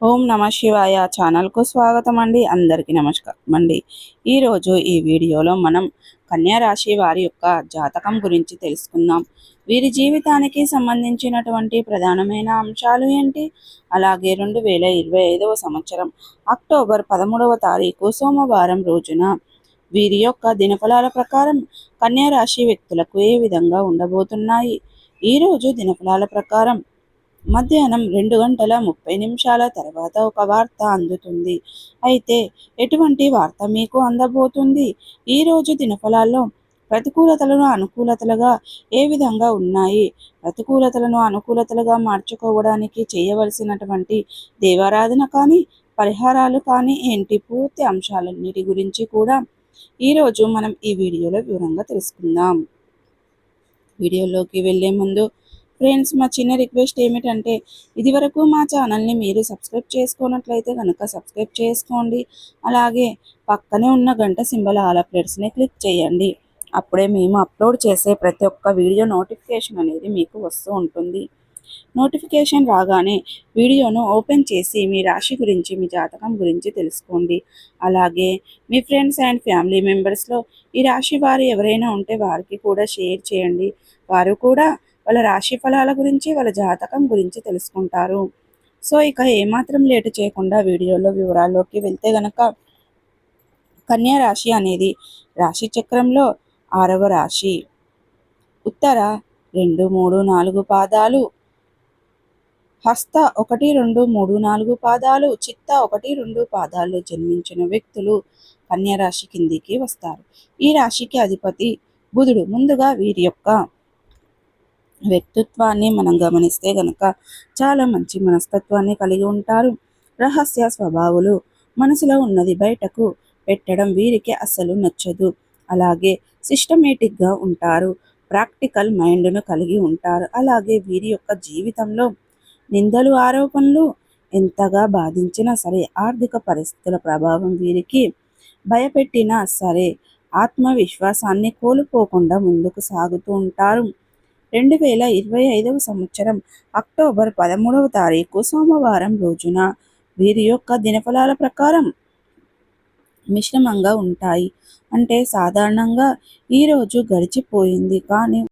ఓం నమ శివాయ ఛానల్కు స్వాగతం అండి. అందరికీ నమస్కారం అండి. ఈరోజు ఈ వీడియోలో మనం కన్యా రాశి వారి యొక్క జాతకం గురించి తెలుసుకుందాం. వీరి జీవితానికి సంబంధించినటువంటి ప్రధానమైన అంశాలు ఏంటి, అలాగే 2025 సంవత్సరం అక్టోబర్ 13వ తారీఖు సోమవారం రోజున వీరి యొక్క దినఫలాల ప్రకారం కన్యా రాశి వ్యక్తులకు ఏ విధంగా ఉండబోతున్నాయి. ఈరోజు దినఫలాల ప్రకారం మధ్యాహ్నం 2 గంటల 30 నిమిషాల తర్వాత ఒక వార్త అందుతుంది. అయితే ఎటువంటి వార్త మీకు అందబోతుంది? ఈరోజు దినఫలాల్లో ప్రతికూలతలను అనుకూలతలుగా ఏ విధంగా ఉన్నాయి, ప్రతికూలతలను అనుకూలతలుగా మార్చుకోవడానికి చేయవలసినటువంటి దేవారాధన కానీ, పరిహారాలు కానీ ఏంటి, పూర్తి అంశాలన్నిటి గురించి కూడా ఈరోజు మనం ఈ వీడియోలో వివరంగా తెలుసుకుందాం. వీడియోలోకి వెళ్ళే ముందు ఫ్రెండ్స్, మా చిన్న రిక్వెస్ట్ ఏమిటంటే, ఇదివరకు మా ఛానల్ని మీరు సబ్స్క్రైబ్ చేసుకున్నట్లయితే కనుక సబ్స్క్రైబ్ చేసుకోండి. అలాగే పక్కనే ఉన్న గంట సింబల్ ఆల్ అప్డేట్స్ని క్లిక్ చేయండి. అప్పుడే మేము అప్లోడ్ చేసే ప్రతి ఒక్క వీడియో నోటిఫికేషన్ అనేది మీకు వస్తూ ఉంటుంది. నోటిఫికేషన్ రాగానే వీడియోను ఓపెన్ చేసి మీ రాశి గురించి, మీ జాతకం గురించి తెలుసుకోండి. అలాగే మీ ఫ్రెండ్స్ అండ్ ఫ్యామిలీ మెంబర్స్లో ఈ రాశి వారు ఎవరైనా ఉంటే వారికి కూడా షేర్ చేయండి. వారు కూడా వాళ్ళ రాశి ఫలాల గురించి, వాళ్ళ జాతకం గురించి తెలుసుకుంటారు. సో ఇక ఏమాత్రం లేటు చేయకుండా వీడియోలో వివరాల్లోకి వెళ్తే గనక, కన్యా రాశి అనేది రాశి చక్రంలో 6వ రాశి. ఉత్తర 2, 3, 4 పాదాలు, హస్త 1, 2, 3, 4 పాదాలు, చిత్త 1, 2 పాదాల్లో జన్మించిన వ్యక్తులు కన్యా రాశి కిందికి వస్తారు. ఈ రాశికి అధిపతి బుధుడు. ముందుగా వీరి యొక్క వ్యక్తిత్వాన్ని మనం గమనిస్తే గనక చాలా మంచి మనస్తత్వాన్ని కలిగి ఉంటారు. రహస్య స్వభావులు, మనసులో ఉన్నది బయటకు పెట్టడం వీరికి అస్సలు నచ్చదు. అలాగే సిస్టమేటిక్గా ఉంటారు. ప్రాక్టికల్ మైండ్ను కలిగి ఉంటారు. అలాగే వీరి యొక్క జీవితంలో నిందలు, ఆరోపణలు ఎంతగా బాధించినా సరే, ఆర్థిక పరిస్థితుల ప్రభావం వీరికి భయపెట్టినా సరే, ఆత్మవిశ్వాసాన్ని కోల్పోకుండా ముందుకు సాగుతూ ఉంటారు. 2025 సంవత్సరం అక్టోబర్ 13వ తారీఖు సోమవారం రోజున వీరి యొక్క దినఫలాల ప్రకారం మిశ్రమంగా ఉంటాయి. అంటే సాధారణంగా ఈరోజు గడిచిపోయింది, కానీ